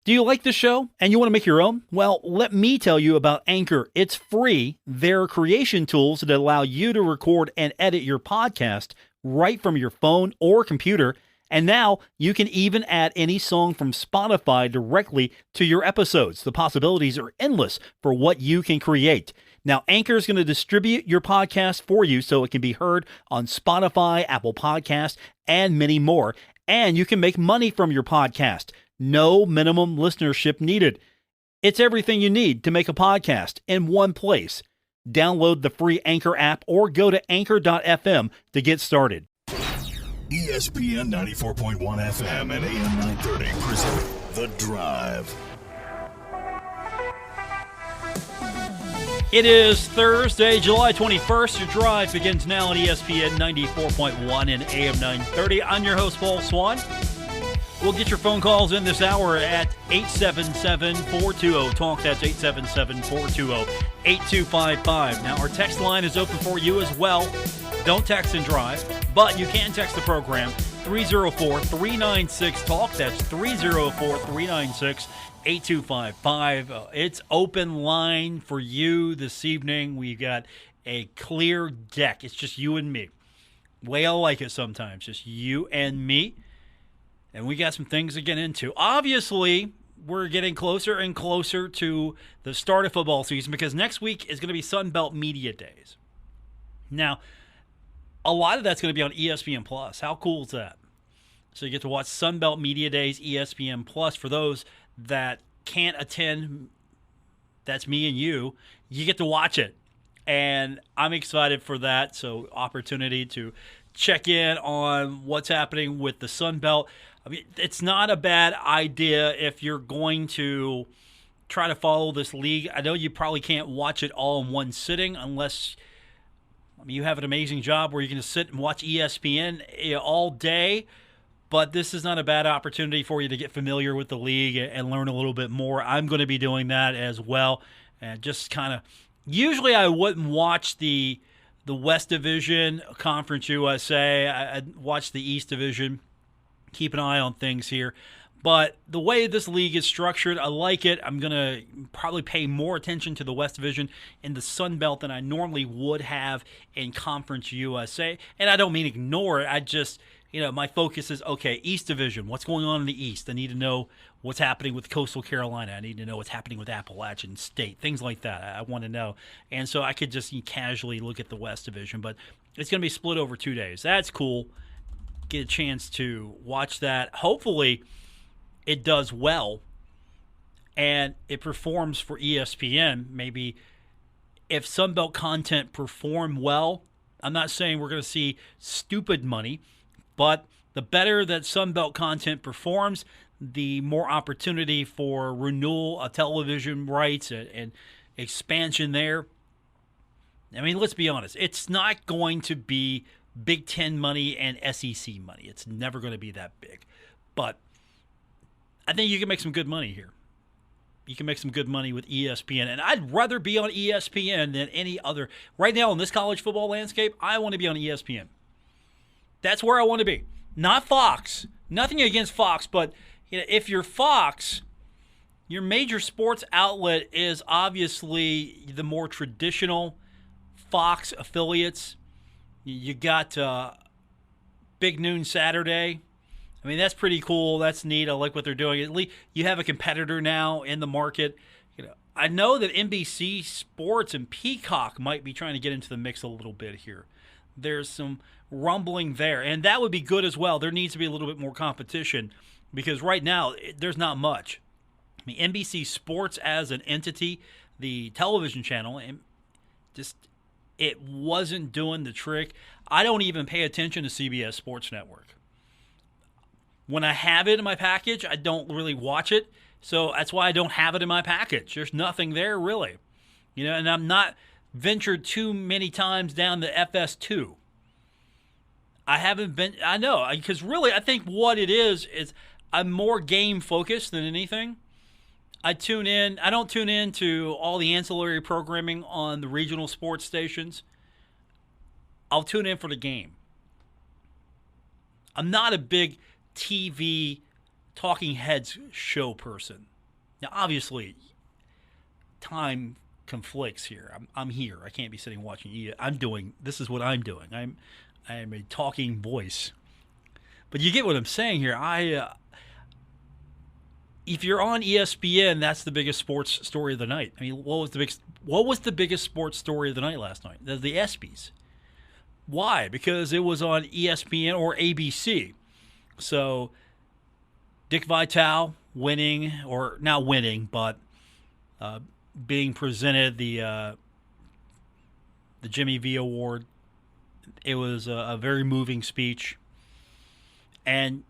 Do you like the show and you want to make your own? Well, let me tell you about Anchor. It's free. They're creation tools that allow you to record and edit your podcast right from your phone or computer. And now you can even add any song from Spotify directly to your episodes. The possibilities are endless for what you can create. Now, Anchor is going to distribute your podcast for you so it can be heard on Spotify, Apple Podcasts, and many more. And you can make money from your podcast. No minimum listenership needed. It's everything you need to make a podcast in one place. Download the free Anchor app or go to anchor.fm to get started. ESPN 94.1 FM and AM 930 present The Drive. It is Thursday, July 21st. Your drive begins now on ESPN 94.1 and AM 930. I'm your host, Paul Swann. We'll get your phone calls in this hour at 877-420-TALK. That's 877-420-8255. Now, our text line is open for you as well. Don't text and drive, but you can text the program, 304-396-TALK. That's 304-396-8255. It's open line for you this evening. We've got a clear deck. It's just you and me. Way I like it sometimes, just you and me. And we got some things to get into. Obviously, we're getting closer and closer to the start of football season because next week is going to be Sun Belt Media Days. Now, a lot of that's going to be on ESPN Plus. How cool is that? So you get to watch Sun Belt Media Days, ESPN Plus. For those that can't attend, that's me and you get to watch it. And I'm excited for that. So opportunity to check in on what's happening with the Sun Belt. I mean, it's not a bad idea if you're going to try to follow this league. I know you probably can't watch it all in one sitting unless you have an amazing job where you can just sit and watch ESPN all day. But this is not a bad opportunity for you to get familiar with the league and learn a little bit more. I'm going to be doing that as well. And just kind of, usually I wouldn't watch the West Division, Conference USA. I'd watch the East Division. Keep an eye on things here. But the way this league is structured, I like it. I'm going to probably pay more attention to the West Division in the Sun Belt than I normally would have in Conference USA. And I don't mean ignore it. I just, my focus is, okay, East Division, what's going on in the East? I need to know what's happening with Coastal Carolina. I need to know what's happening with Appalachian State, things like that. I want to know. And so I could just casually look at the West Division. But it's going to be split over 2 days. That's cool. Get a chance to watch that. Hopefully it does well and it performs for ESPN. Maybe if Sunbelt content perform well, I'm not saying we're going to see stupid money, but the better that Sunbelt content performs, the more opportunity for renewal of television rights and expansion there. I mean, let's be honest. It's not going to be Big Ten money and SEC money. It's never going to be that big. But I think you can make some good money here. You can make some good money with ESPN. And I'd rather be on ESPN than any other. Right now in this college football landscape, I want to be on ESPN. That's where I want to be. Not Fox. Nothing against Fox, but if you're Fox, your major sports outlet is obviously the more traditional Fox affiliates. You got Big Noon Saturday. I mean, that's pretty cool. That's neat. I like what they're doing. At least you have a competitor now in the market. I know that NBC Sports and Peacock might be trying to get into the mix a little bit here. There's some rumbling there, and that would be good as well. There needs to be a little bit more competition because right now there's not much. I mean, NBC Sports as an entity, the television channel, and just it wasn't doing the trick. I don't even pay attention to CBS Sports Network. When I have it in my package, I don't really watch it. So that's why I don't have it in my package. There's nothing there really. And I'm not ventured too many times down the FS2. I haven't been, I know, because really I think what it is I'm more game focused than anything. I don't tune in to all the ancillary programming on the regional sports stations. I'll tune in for the game. I'm not a big TV talking heads show person. Now, obviously, time conflicts here. I'm here. I can't be sitting watching you. This is what I'm doing. I am a talking voice. But you get what I'm saying here. If you're on ESPN, that's the biggest sports story of the night. I mean, what was the biggest sports story of the night last night? The ESPYs. Why? Because it was on ESPN or ABC. So Dick Vitale winning, or not winning, but being presented the Jimmy V Award. It was a very moving speech. And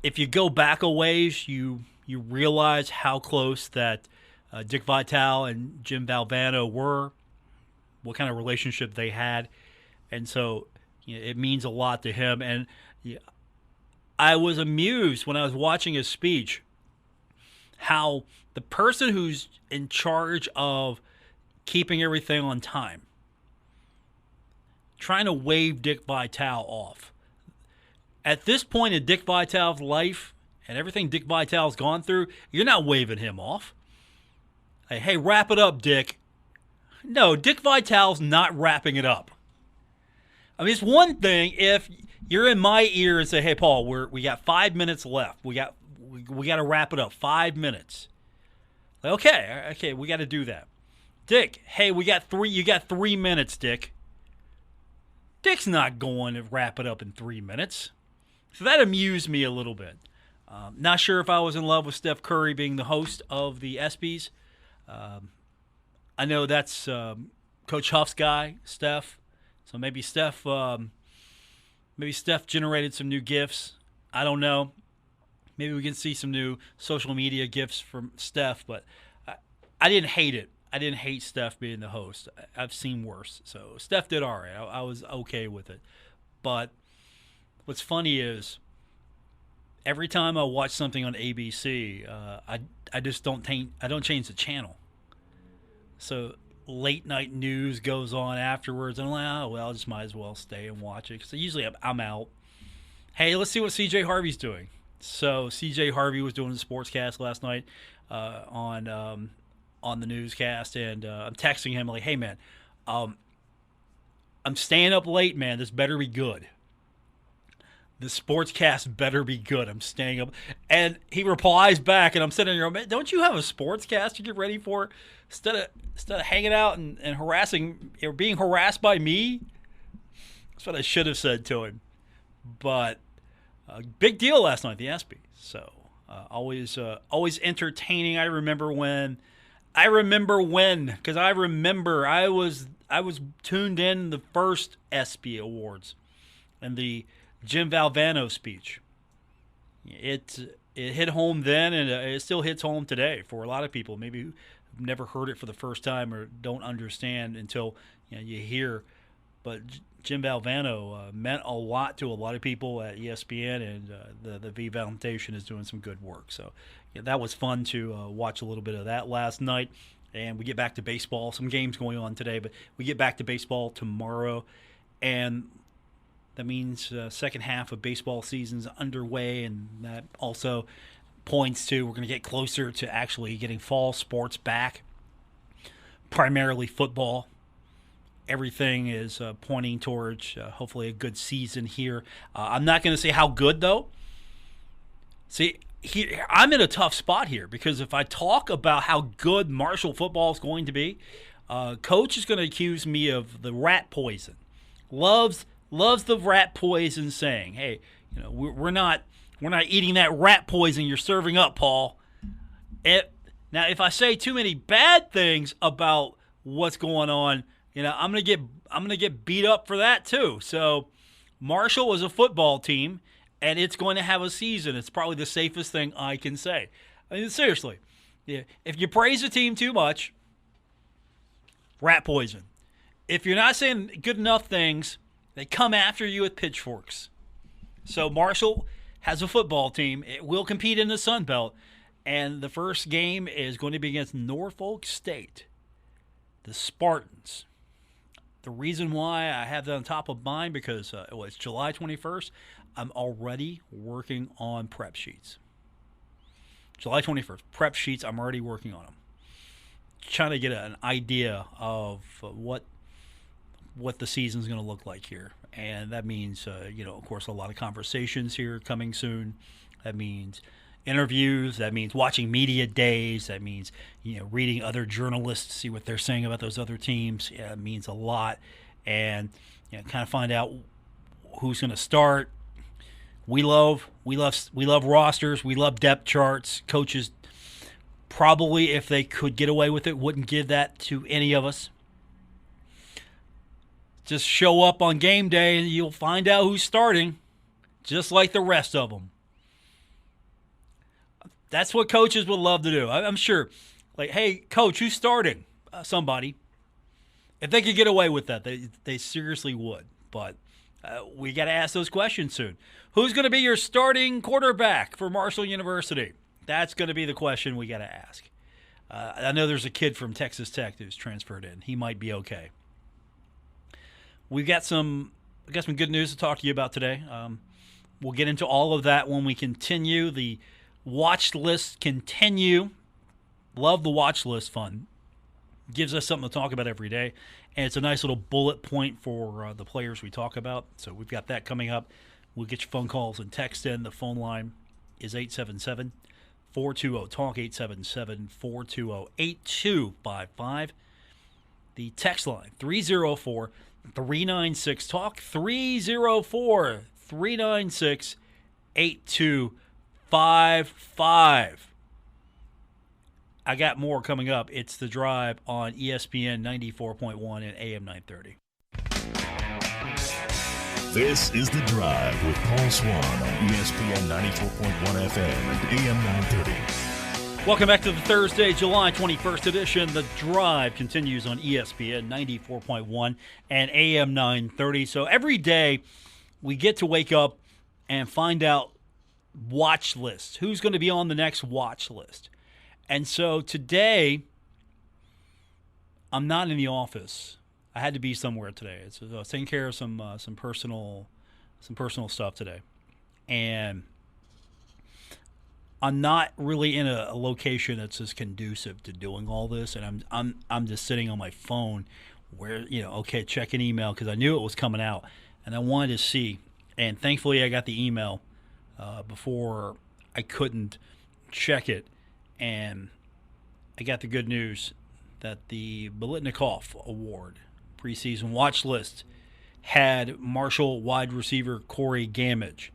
if you go back a ways, you realize how close that Dick Vitale and Jim Valvano were, what kind of relationship they had. And so it means a lot to him. And I was amused when I was watching his speech how the person who's in charge of keeping everything on time, trying to wave Dick Vitale off. At this point in Dick Vitale's life and everything Dick Vitale's gone through, you're not waving him off. Hey, wrap it up, Dick. No, Dick Vitale's not wrapping it up. I mean, it's one thing if you're in my ear and say, "Hey, Paul, we got 5 minutes left. We got to wrap it up. 5 minutes." Like, okay, we got to do that. Dick, hey, you got 3 minutes, Dick. Dick's not going to wrap it up in 3 minutes. So that amused me a little bit. Not sure if I was in love with Steph Curry being the host of the ESPYs. I know that's Coach Huff's guy, Steph. So maybe Steph generated some new gifts. I don't know. Maybe we can see some new social media gifts from Steph, but I didn't hate it. I didn't hate Steph being the host. I've seen worse. So Steph did all right. I was okay with it. But what's funny is every time I watch something on ABC, I just don't change the channel. So late night news goes on afterwards, and I'm like, oh, well, I just might as well stay and watch it. So usually I'm out. Hey, let's see what CJ Harvey's doing. So CJ Harvey was doing the sportscast last night on the newscast, and I'm texting him like, hey, man, I'm staying up late, man. This better be good. The sportscast better be good. I'm staying up. And he replies back, and I'm sitting there, man, don't you have a sportscast to get ready for? Instead of hanging out and harassing or being harassed by me? That's what I should have said to him. But big deal last night, the ESPY. So always entertaining. I remember when, because I remember I was tuned in the first ESPY Awards and the Jim Valvano speech. It hit home then, and it still hits home today for a lot of people. Maybe who've never heard it for the first time or don't understand until you hear. But Jim Valvano meant a lot to a lot of people at ESPN, and the V Foundation is doing some good work. So that was fun to watch a little bit of that last night. And we get back to baseball. Some games going on today, but we get back to baseball tomorrow. And that means second half of baseball season's underway, and that also points to we're going to get closer to actually getting fall sports back, primarily football. Everything is pointing towards hopefully a good season here. I'm not going to say how good, though. See, I'm in a tough spot here because if I talk about how good Marshall football is going to be, Coach is going to accuse me of the rat poison. Loves the rat poison saying, hey, we're not eating that rat poison you're serving up, Paul. Now, if I say too many bad things about what's going on, I'm gonna get beat up for that too. So Marshall is a football team, and it's going to have a season. It's probably the safest thing I can say. I mean, seriously, if you praise a team too much, rat poison. If you're not saying good enough things, they come after you with pitchforks. So Marshall has a football team. It will compete in the Sun Belt, and the first game is going to be against Norfolk State, the Spartans. The reason why I have that on top of mind because it's July 21st. I'm already working on prep sheets. July 21st. Prep sheets, I'm already working on them. Trying to get an idea of what the season's going to look like here. And that means, of course, a lot of conversations here coming soon. That means interviews. That means watching media days. That means, reading other journalists, see what they're saying about those other teams. Yeah, it means a lot. And, kind of find out who's going to start. We love rosters. We love depth charts. Coaches probably, if they could get away with it, wouldn't give that to any of us. Just show up on game day and you'll find out who's starting, just like the rest of them. That's what coaches would love to do. I'm sure. Like, hey, coach, who's starting? Somebody. If they could get away with that, they seriously would. But we got to ask those questions soon. Who's going to be your starting quarterback for Marshall University? That's going to be the question we got to ask. I know there's a kid from Texas Tech who's transferred in. He might be okay. We've got some good news to talk to you about today. We'll get into all of that when we continue. The watch list continue. Love the watch list fun. Gives us something to talk about every day. And it's a nice little bullet point for the players we talk about. So we've got that coming up. We'll get your phone calls and text in. The phone line is 877-420-TALK, 877-420-8255. The text line, 304-396-TALK, 304-396-8255. I got more coming up. It's The Drive on ESPN 94.1 and AM 930. This is The Drive with Paul Swann on ESPN 94.1 FM and AM 930. Welcome back to the Thursday, July 21st edition. The Drive continues on ESPN 94.1 and AM 930. So every day we get to wake up and find out watch lists. Who's going to be on the next watch list? And so today, I'm not in the office. I had to be somewhere today. I was taking care of some personal stuff today, and I'm not really in a location that's as conducive to doing all this. And I'm just sitting on my phone, where checking email because I knew it was coming out, and I wanted to see. And thankfully, I got the email before I couldn't check it. And I got the good news that the Biletnikoff Award preseason watch list had Marshall wide receiver Corey Gamage.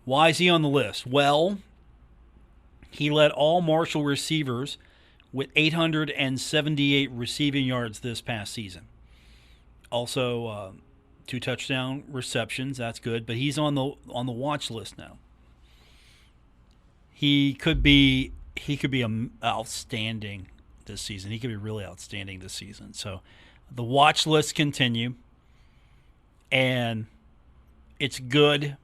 Why is he on the list? Well, he led all Marshall receivers with 878 receiving yards this past season. Also, 2 touchdown receptions. That's good, but he's on the watch list now. He could be outstanding this season. He could be really outstanding this season. So the watch lists continue, and it's good.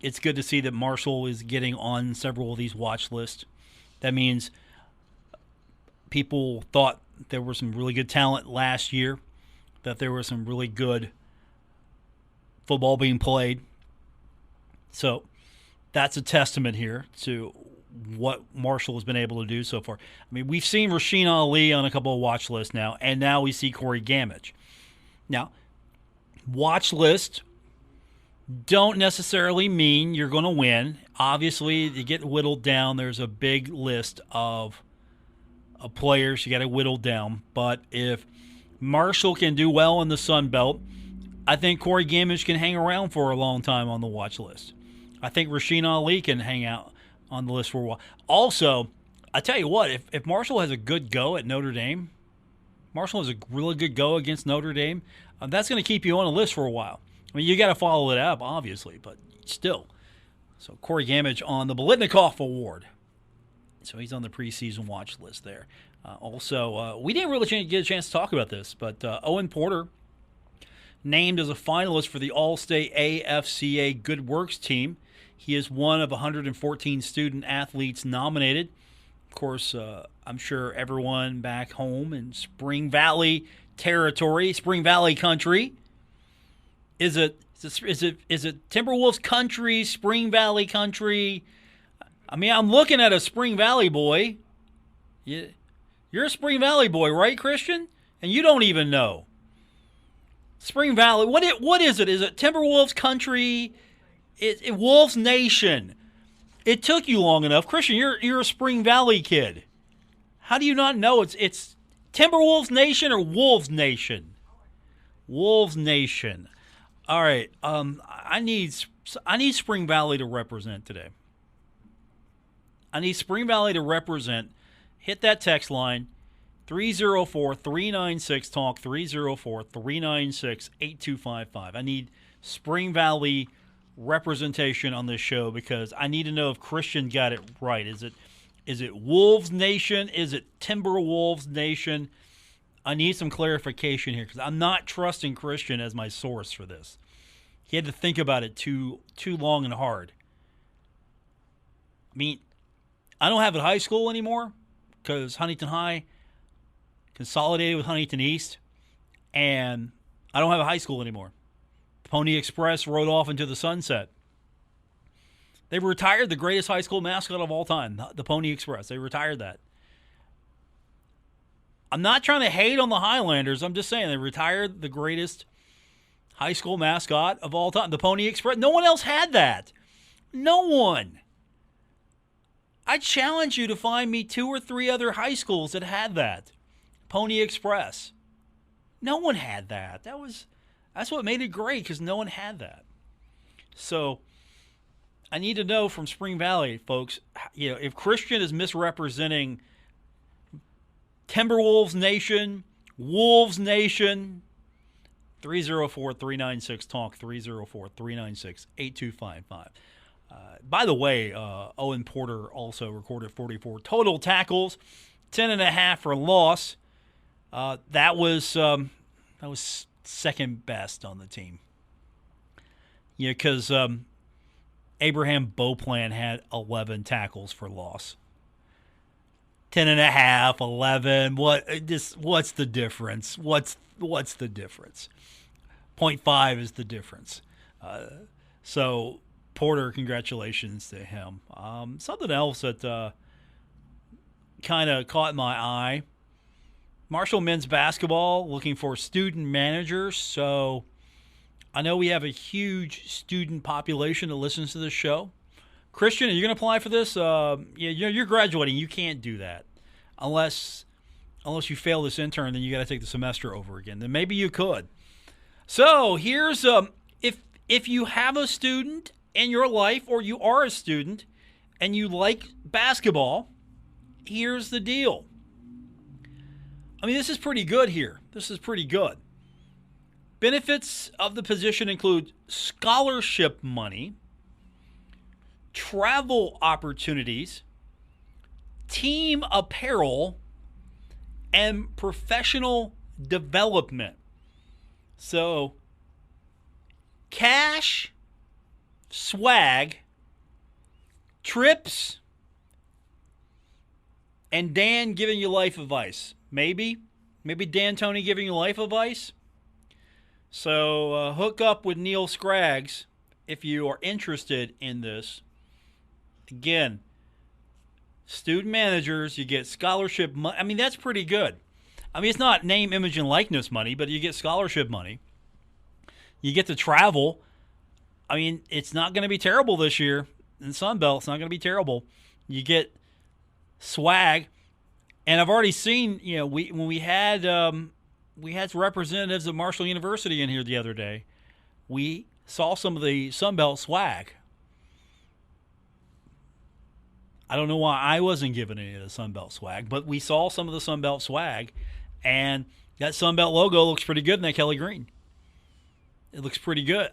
It's good to see that Marshall is getting on several of these watch lists. That means people thought there was some really good talent last year, that there was some really good football being played. So that's a testament here to what Marshall has been able to do so far. I mean, we've seen Rasheen Ali on a couple of watch lists now, and now we see Corey Gamage. Now, watch lists don't necessarily mean you're going to win. Obviously, you get whittled down. There's a big list of players you got to whittle down. But if Marshall can do well in the Sun Belt, I think Corey Gamage can hang around for a long time on the watch list. I think Rasheen Ali can hang out on the list for a while. Also, I tell you what, if Marshall has a good go at Notre Dame, Marshall has a really good go against Notre Dame, that's going to keep you on a list for a while. I mean, you got to follow it up, obviously, but still. So Corey Gamage on the Biletnikoff Award. So he's on the preseason watch list there. Also, we didn't really get a chance to talk about this, but Owen Porter named as a finalist for the All-State AFCA Good Works team. He is one of 114 student athletes nominated. Of course, I'm sure everyone back home in Spring Valley territory, Spring Valley country, is it Timberwolves country, Spring Valley country? I mean, I'm looking at a Spring Valley boy. You're a Spring Valley boy, right, Christian? And you don't even know. Spring Valley, what is it? Is it Timberwolves country? Wolves Nation. It took you long enough. Christian, you're a Spring Valley kid. How do you not know it's Timberwolves Nation or Wolves Nation? Wolves Nation. All right. I need Spring Valley to represent today. I need Spring Valley to represent. Hit that text line, 304-396-TALK, 304-396-8255. I need Spring Valley representation on this show because I need to know if Christian got it right. Is it Wolves Nation? Is it Timberwolves Nation? I need some clarification here because I'm not trusting Christian as my source for this. He had to think about it too long and hard. I mean, I don't have it high school anymore because Huntington High consolidated with Huntington East, and I don't have a high school anymore. The Pony Express rode off into the sunset. They retired the greatest high school mascot of all time, the Pony Express. They retired that. I'm not trying to hate on the Highlanders. I'm just saying they retired the greatest high school mascot of all time, the Pony Express. No one else had that. No one. I challenge you to find me 2 or 3 other high schools that had that. Pony Express. No one had that. That's what made it great because no one had that. So I need to know from Spring Valley, folks, if Christian is misrepresenting Timberwolves Nation, Wolves Nation, 304-396-TALK, 304-396-8255. By the way, Owen Porter also recorded 44 total tackles, 10.5 for loss. That was second best on the team. Yeah, because Abraham Beauplan had 11 tackles for loss. 10.5, 11. What's the difference? What's the difference? 0.5 is the difference. So Porter, congratulations to him. Something else that kind of caught my eye. Marshall men's basketball looking for student managers. So I know we have a huge student population that listens to this show. Christian, are you going to apply for this? You're graduating. You can't do that unless you fail this intern. Then you got to take the semester over again. Then maybe you could. So here's if you have a student in your life or you are a student and you like basketball, here's the deal. I mean, this is pretty good here. This is pretty good. Benefits of the position include scholarship money, travel opportunities, team apparel, and professional development. So, cash, swag, trips, and Dan giving you life advice. Maybe Dan Tony giving you life advice. So hook up with Neil Scraggs if you are interested in this. Again, student managers, you get scholarship money. I mean, that's pretty good. I mean, it's not name, image, and likeness money, but you get scholarship money. You get to travel. I mean, it's not going to be terrible this year in the Sun Belt. It's not going to be terrible. You get swag. And I've already seen, when we had representatives of Marshall University in here the other day, we saw some of the Sun Belt swag. I don't know why I wasn't given any of the Sun Belt swag, but we saw some of the Sun Belt swag, and that Sun Belt logo looks pretty good in that Kelly green. It looks pretty good.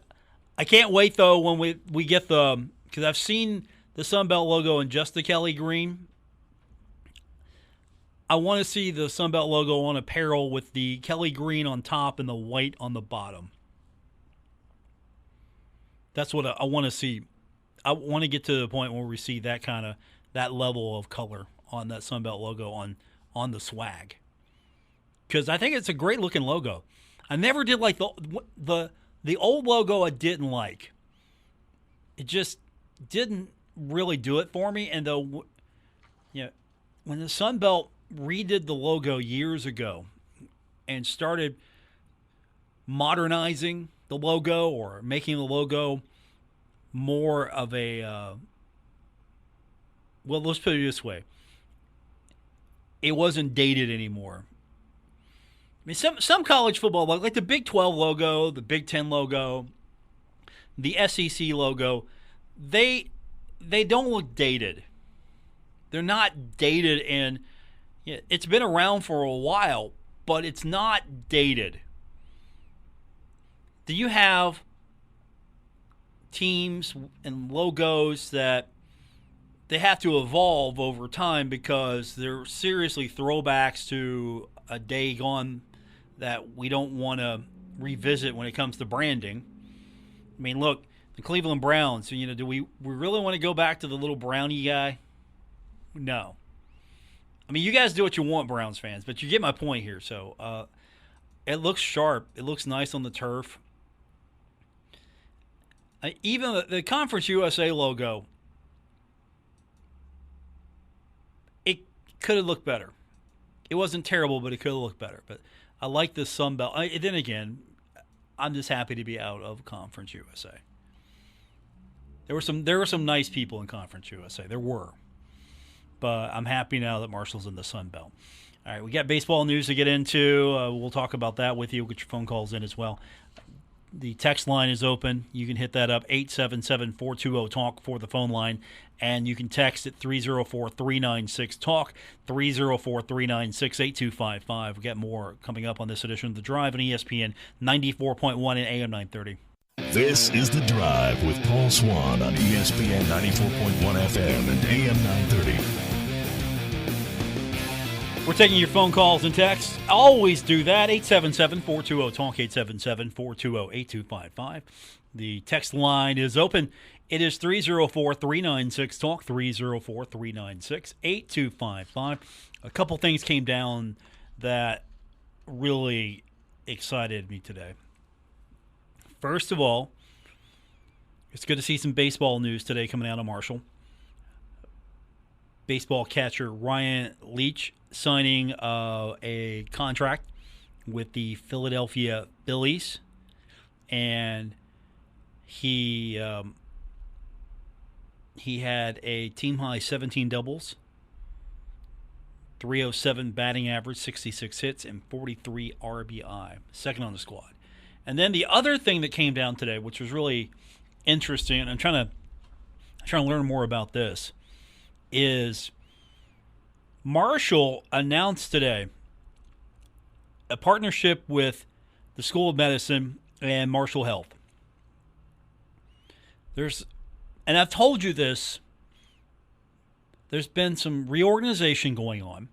I can't wait, though, when we get because I've seen the Sun Belt logo in just the Kelly green. I want to see the Sun Belt logo on apparel with the Kelly green on top and the white on the bottom. That's what I want to see. I want to get to the point where we see that level of color on that Sun Belt logo on the swag. Because I think it's a great looking logo. I never did like the old logo. I didn't like. It just didn't really do it for me. And though, when the Sun Belt redid the logo years ago and started modernizing the logo or making the logo more of a well, let's put it this way, it wasn't dated anymore. I mean, some college football, like the Big 12 logo, the Big 10 logo, the SEC logo, they don't look dated. They're not dated, and it's been around for a while, but it's not dated. Do you have teams and logos that they have to evolve over time because they're seriously throwbacks to a day gone that we don't want to revisit when it comes to branding? I mean, look, the Cleveland Browns, do we really want to go back to the little brownie guy? No. I mean, you guys do what you want, Browns fans, but you get my point here. So it looks sharp. It looks nice on the turf. Even the Conference USA logo, it could have looked better. It wasn't terrible, but it could have looked better. But I like the Sun Belt. Then again, I'm just happy to be out of Conference USA. There were some nice people in Conference USA. There were. But I'm happy now that Marshall's in the Sun Belt. All right, we got baseball news to get into. We'll talk about that with you. We'll get your phone calls in as well. The text line is open. You can hit that up, 877-420-TALK for the phone line. And you can text at 304-396-TALK, 304-396-8255. We got more coming up on this edition of The Drive on ESPN 94.1 and AM 930. This is The Drive with Paul Swann on ESPN 94.1 FM and AM 930. We're taking your phone calls and texts. Always do that. 877-420-TALK, 877-420-8255. The text line is open. It is 304-396-TALK, 304-396-8255. A couple things came down that really excited me today. First of all, it's good to see some baseball news today coming out of Marshall. Baseball catcher Ryan Leach signing a contract with the Philadelphia Phillies, and he had a team-high 17 doubles, 307 batting average, 66 hits, and 43 RBI, second on the squad. And then the other thing that came down today, which was really interesting, and I'm trying to learn more about this, is Marshall announced today a partnership with the School of Medicine and Marshall Health. And I've told you this, there's been some reorganization going on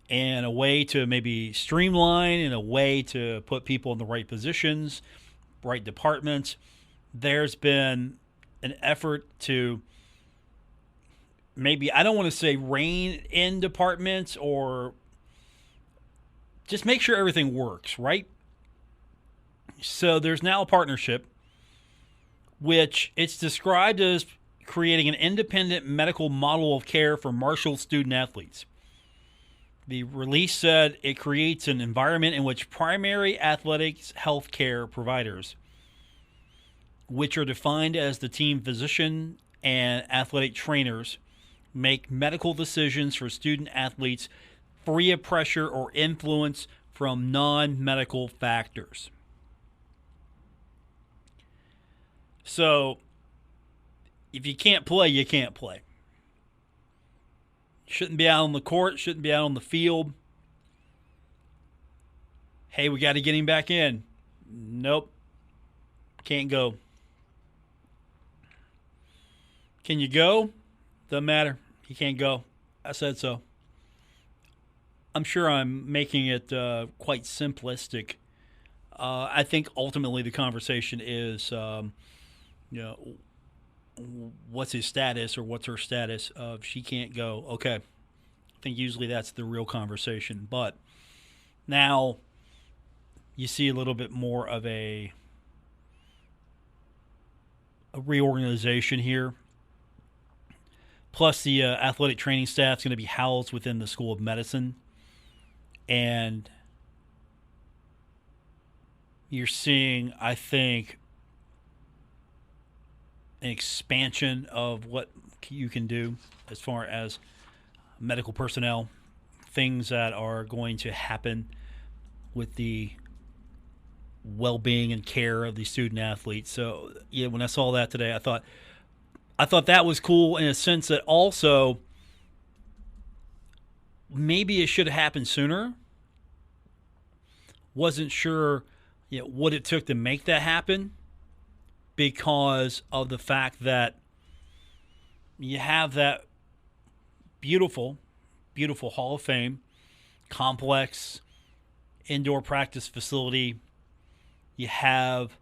and a way to maybe streamline and a way to put people in the right positions, right departments. There's been an effort to maybe, I don't want to say rein in departments, or just make sure everything works, right? So there's now a partnership, which it's described as creating an independent medical model of care for Marshall student athletes. The release said it creates an environment in which primary athletics health care providers, which are defined as the team physician and athletic trainers, make medical decisions for student athletes free of pressure or influence from non-medical factors. So, if you can't play, you can't play. Shouldn't be out on the court, shouldn't be out on the field. Hey, we got to get him back in. Nope. Can't go. Can you go? Doesn't matter. He can't go. I said so. I'm sure I'm making it quite simplistic. I think ultimately the conversation is, what's his status or what's her status of she can't go. Okay. I think usually that's the real conversation. But now you see a little bit more of a reorganization here. Plus, the athletic training staff is going to be housed within the School of Medicine. And you're seeing, I think, an expansion of what you can do as far as medical personnel, things that are going to happen with the well-being and care of the student athletes. So, yeah, when I saw that today, I thought that was cool in a sense that also maybe it should have happened sooner. Wasn't sure, what it took to make that happen because of the fact that you have that beautiful, beautiful Hall of Fame complex indoor practice facility. You have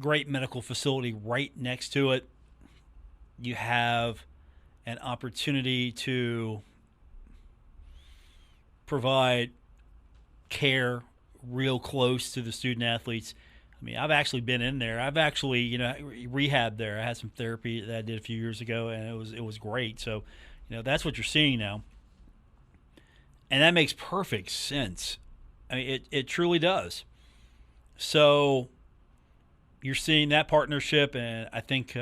great medical facility right next to it. You have an opportunity to provide care real close to the student athletes. I mean, I've actually been in there. I've actually, rehabbed there. I had some therapy that I did a few years ago, and it was great. So, that's what you're seeing now. And that makes perfect sense. I mean, it truly does. So you're seeing that partnership, and I think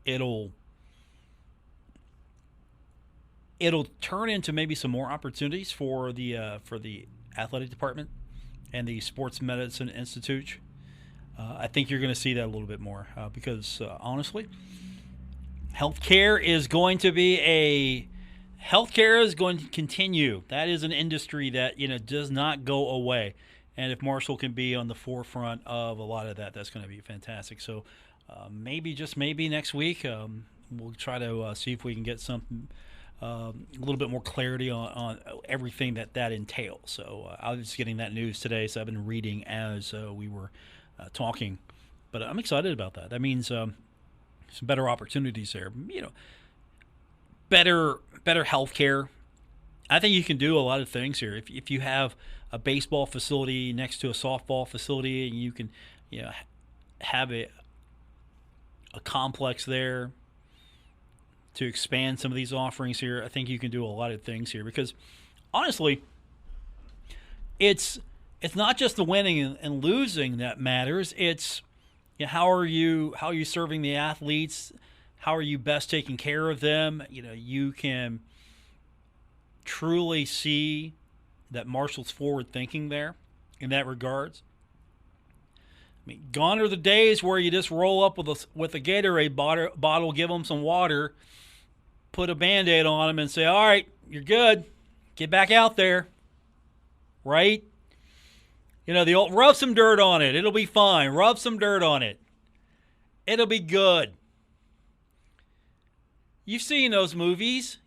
it'll turn into maybe some more opportunities for the athletic department and the Sports Medicine Institute. I think you're going to see that a little bit more because honestly, healthcare is going to continue. That is an industry that does not go away. And if Marshall can be on the forefront of a lot of that, that's going to be fantastic. So maybe, just maybe next week, we'll try to see if we can get something, a little bit more clarity on everything that entails. So I was just getting that news today, so I've been reading as we were talking. But I'm excited about that. That means some better opportunities there. Better health care. I think you can do a lot of things here. If you have a baseball facility next to a softball facility, and you can, have a complex there to expand some of these offerings here, I think you can do a lot of things here because, honestly, it's not just the winning and losing that matters. It's how are you serving the athletes? How are you best taking care of them? You can truly see that Marshall's forward thinking there in that regards. I mean, gone are the days where you just roll up with a Gatorade bottle, give them some water, put a Band-Aid on them, and say, all right, you're good. Get back out there. Right? The old rub some dirt on it. It'll be fine. Rub some dirt on it. It'll be good. You've seen those movies.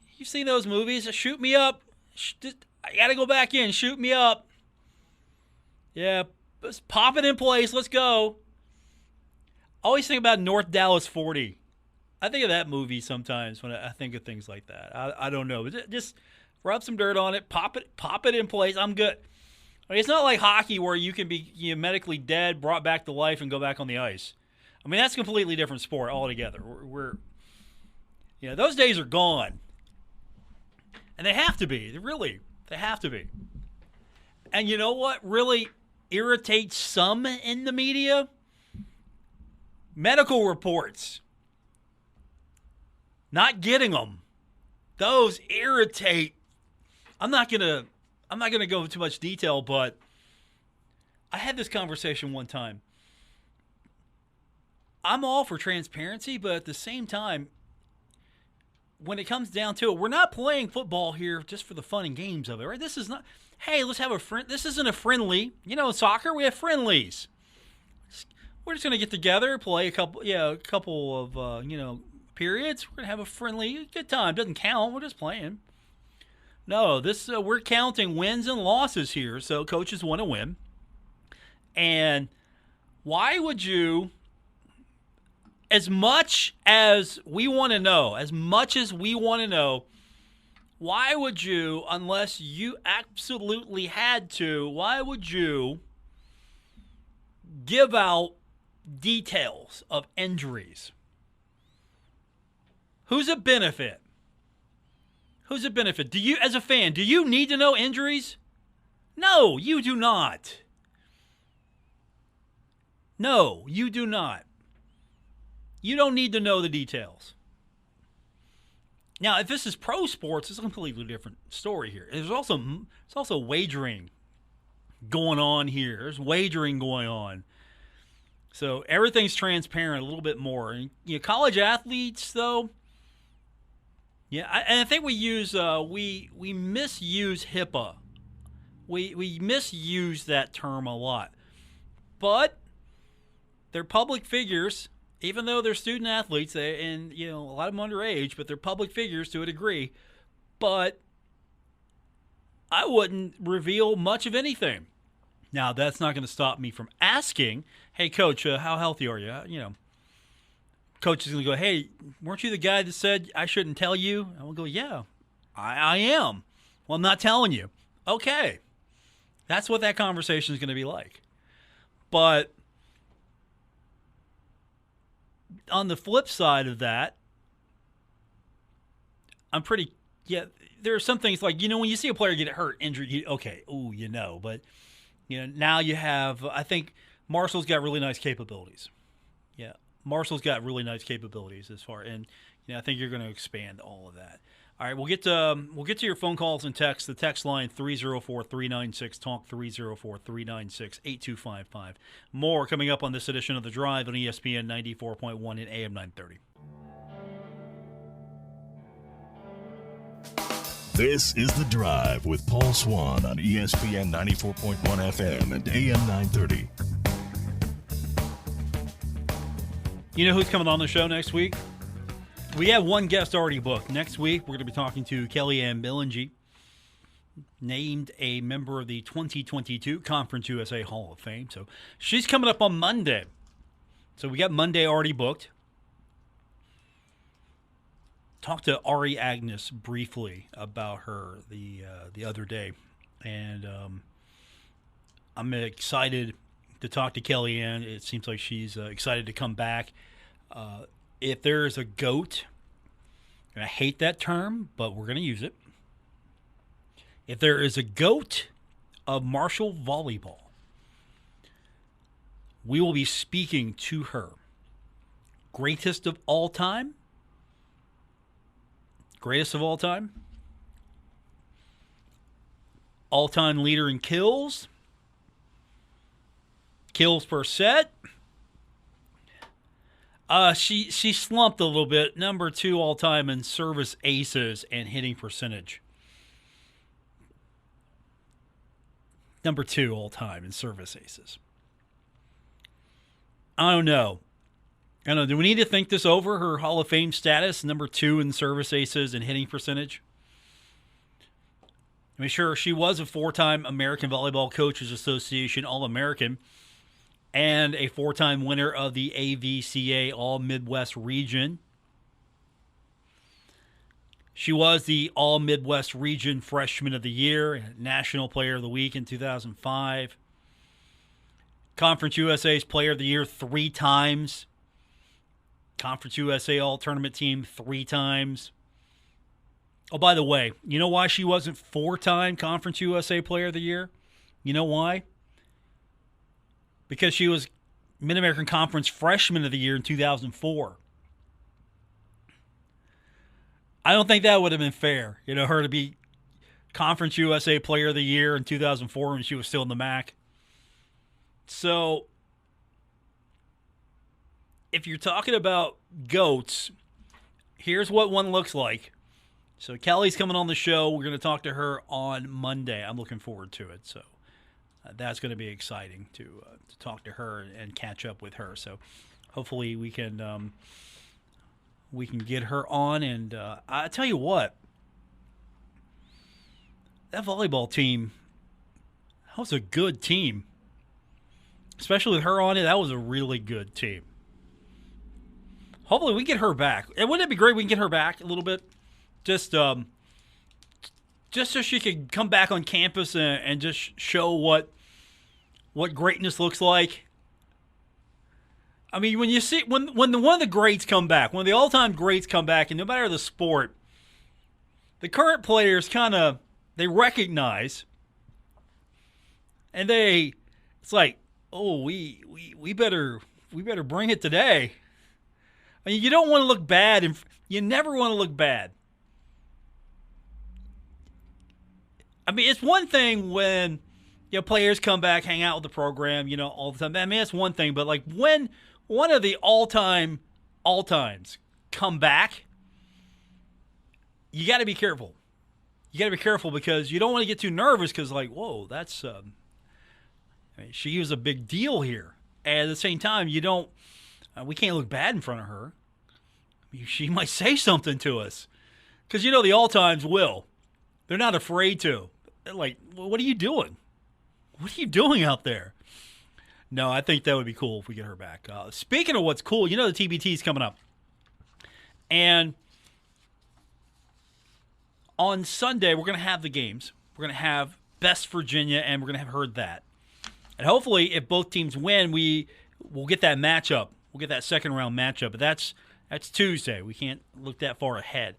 Shoot me up. I got to go back in. Shoot me up. Yeah, let's pop it in place. Let's go. I always think about North Dallas 40. I think of that movie sometimes when I think of things like that. I don't know. Just rub some dirt on it. Pop it in place. I'm good. I mean, it's not like hockey where you can be medically dead, brought back to life, and go back on the ice. I mean, that's a completely different sport altogether. Those days are gone. And they have to be. They have to be. And you know what really irritates some in the media? Medical reports. Not getting them. Those irritate. I'm not gonna go into too much detail, but I had this conversation one time. I'm all for transparency, but at the same time, when it comes down to it, we're not playing football here just for the fun and games of it, right? This is not, hey, let's have a friend. This isn't a friendly. In soccer, we have friendlies. We're just going to get together, play a couple of, periods. We're going to have a friendly, good time. Doesn't count. We're just playing. No, we're counting wins and losses here, so coaches want to win. And why would you, as much as we want to know, why would you, unless you absolutely had to, why would you give out details of injuries? Who's it benefit? Who's it benefit? Do you, as a fan, do you need to know injuries? No, you do not. No, you do not. You don't need to know the details. Now, if this is pro sports, it's a completely different story here. There's also wagering going on here. There's wagering going on. So everything's transparent a little bit more. And college athletes, though, I think we misuse HIPAA. We misuse that term a lot. But they're public figures, even though they're student athletes, and a lot of them underage, but they're public figures to a degree. But I wouldn't reveal much of anything. Now, that's not going to stop me from asking, hey, Coach, how healthy are you? Coach is going to go, hey, weren't you the guy that said I shouldn't tell you? And we'll go, yeah, I am. Well, I'm not telling you. Okay. That's what that conversation is going to be like. But on the flip side of that, there are some things like, when you see a player get hurt, injured, but now you have, I think Marshall's got really nice capabilities. Yeah, Marshall's got really nice capabilities as far, and I think you're going to expand all of that. All right, we'll get to your phone calls and texts. The text line 304-396-TALK, 304-396-8255. More coming up on this edition of The Drive on ESPN 94.1 and AM 930. This is The Drive with Paul Swann on ESPN 94.1 FM and AM 930. You know who's coming on the show next week? We have one guest already booked. Next week, we're going to be talking to Kellyanne Millingy, named a member of the 2022 Conference USA Hall of Fame. So she's coming up on Monday. So we got Monday already booked. Talked to Ari Agnes briefly about her the other day, and I'm excited to talk to Kellyanne. It seems like she's excited to come back. If there is a GOAT, and I hate that term, but we're going to use it. If there is a GOAT of Marshall volleyball, we will be speaking to her. Greatest of all time? Greatest of all time? All-time leader in kills? Kills per set? She slumped a little bit. Number 2 all-time in service aces and hitting percentage. Number 2 all-time in service aces. I don't know. Do we need to think this over, her Hall of Fame status, number 2 in service aces and hitting percentage? I mean, sure, she was a 4-time American Volleyball Coaches Association All-American and a 4-time winner of the AVCA All-Midwest Region. She was the All-Midwest Region Freshman of the Year, National Player of the Week in 2005. Conference USA's Player of the Year 3 times. Conference USA All-Tournament Team 3 times. Oh, by the way, you know why she wasn't 4-time Conference USA Player of the Year? You know why? Because she was Mid-American Conference Freshman of the Year in 2004. I don't think that would have been fair, her to be Conference USA Player of the Year in 2004 when she was still in the MAC. So, if you're talking about GOATs, here's what one looks like. So Kelly's coming on the show. We're going to talk to her on Monday. I'm looking forward to it. So that's going to be exciting to talk to her and catch up with her. So hopefully we can get her on. And I tell you what, that volleyball team, that was a good team. Especially with her on it, that was a really good team. Hopefully we get her back. And wouldn't it be great if we can get her back a little bit? Just so she could come back on campus and just show what greatness looks like. I mean, when you see when one of the greats come back, when the all-time greats come back, and no matter the sport, the current players kind of they recognize, and it's like, oh, we better bring it today. I mean, you don't want to look bad, and you never want to look bad. I mean, it's one thing when players come back, hang out with the program, all the time. I mean, that's one thing, but like when one of the all-times come back, you got to be careful. You got to be careful because you don't want to get too nervous because, like, whoa, that's I mean, she was a big deal here. And at the same time, we can't look bad in front of her. I mean, she might say something to us because the all-times will. They're not afraid to. They're like, well, what are you doing? What are you doing out there? No, I think that would be cool if we get her back. Speaking of what's cool, the TBT is coming up. And on Sunday, we're going to have the games. We're going to have Best Virginia, and we're going to have Heard That. And hopefully, if both teams win, we'll get that matchup. We'll get that second-round matchup. But that's Tuesday. We can't look that far ahead.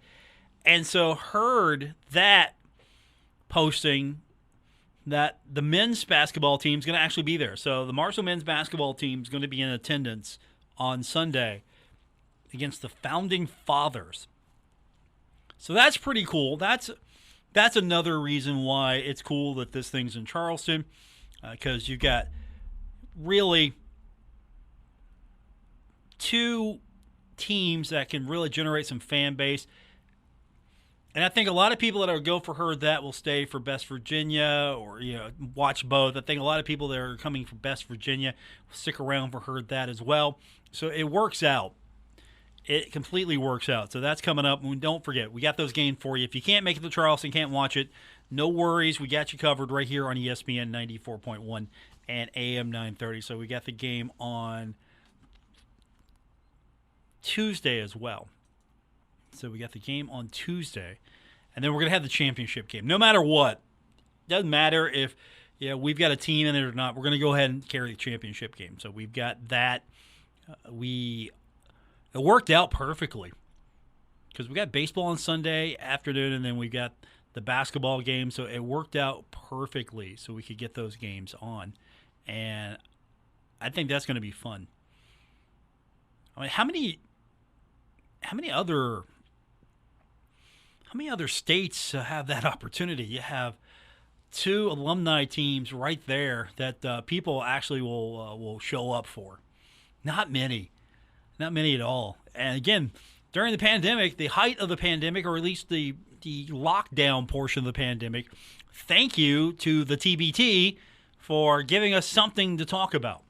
And so Heard That posting that the men's basketball team is going to actually be there. So the Marshall men's basketball team is going to be in attendance on Sunday against the Founding Fathers. So that's pretty cool. That's another reason why it's cool that this thing's in Charleston, because you've got really two teams that can really generate some fan base. And I think a lot of people that are go for Heard That will stay for Best Virginia or watch both. I think a lot of people that are coming for Best Virginia will stick around for Heard That as well. So it works out. It completely works out. So that's coming up. And don't forget, we got those games for you. If you can't make it to Charleston, can't watch it, no worries. We got you covered right here on ESPN 94.1 and AM 930. So we got the game on Tuesday as well. So we got the game on Tuesday, and then we're going to have the championship game. No matter what, doesn't matter if we've got a team in it or not. We're going to go ahead and carry the championship game. So we've got that. It worked out perfectly because we got baseball on Sunday afternoon, and then we got the basketball game. So it worked out perfectly so we could get those games on, and I think that's going to be fun. I mean, how many other states have that opportunity? You have two alumni teams right there that people actually will show up for. Not many at all. And again, during the pandemic, the height of the pandemic, or at least the lockdown portion of the pandemic, thank you to the TBT for giving us something to talk about.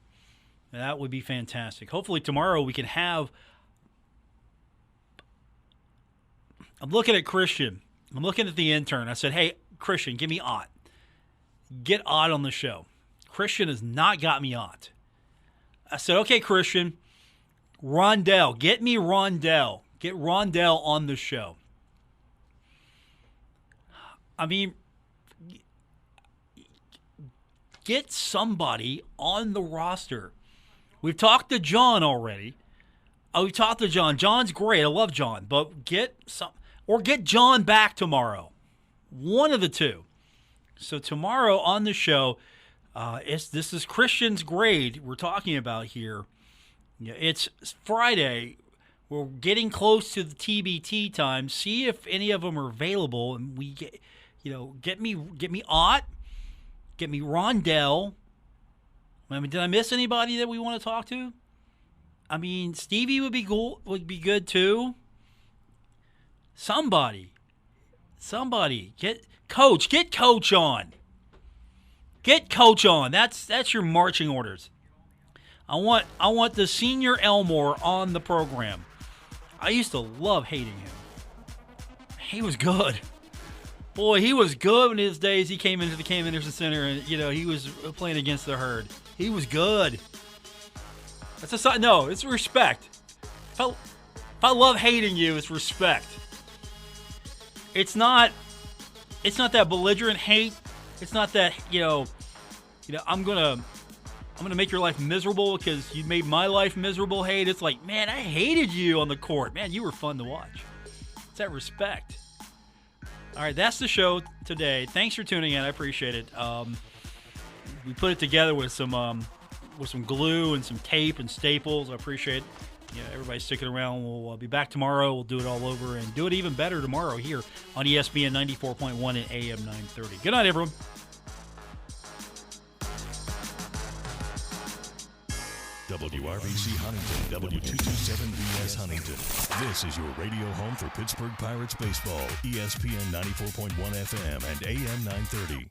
That would be fantastic. Hopefully tomorrow we can have. I'm looking at Christian. I'm looking at the intern. I said, hey, Christian, give me Ott. Get Ott on the show. Christian has not got me Ott. I said, okay, Christian, Rondell. Get me Rondell. Get Rondell on the show. I mean, get somebody on the roster. We've talked to John already. We talked to John. John's great. I love John. But get John back tomorrow. One of the two. So tomorrow on the show, this is Christian's grade we're talking about here. It's Friday. We're getting close to the TBT time. See if any of them are available, and we get me Ott, get me Rondell. I mean, did I miss anybody that we want to talk to? I mean, Stevie would be cool, would be good too. Somebody, get Coach on. Get Coach on. That's your marching orders. I want the senior Elmore on the program. I used to love hating him. He was good. Boy, he was good in his days. He came into the Cam Anderson Center and he was playing against the Herd. He was good. It's respect. If I love hating you, it's respect. It's not that belligerent hate. It's not that I'm gonna I'm going to make your life miserable because you made my life miserable. Hate. It's like, man, I hated you on the court. Man, you were fun to watch. It's that respect. All right, that's the show today. Thanks for tuning in. I appreciate it. We put it together with some glue and some tape and staples. I appreciate it. Yeah, everybody sticking around. We'll be back tomorrow. We'll do it all over and do it even better tomorrow here on ESPN 94.1 and AM 930. Good night, everyone. WRBC Huntington, W227BS Huntington. This is your radio home for Pittsburgh Pirates baseball, ESPN 94.1 FM and AM 930.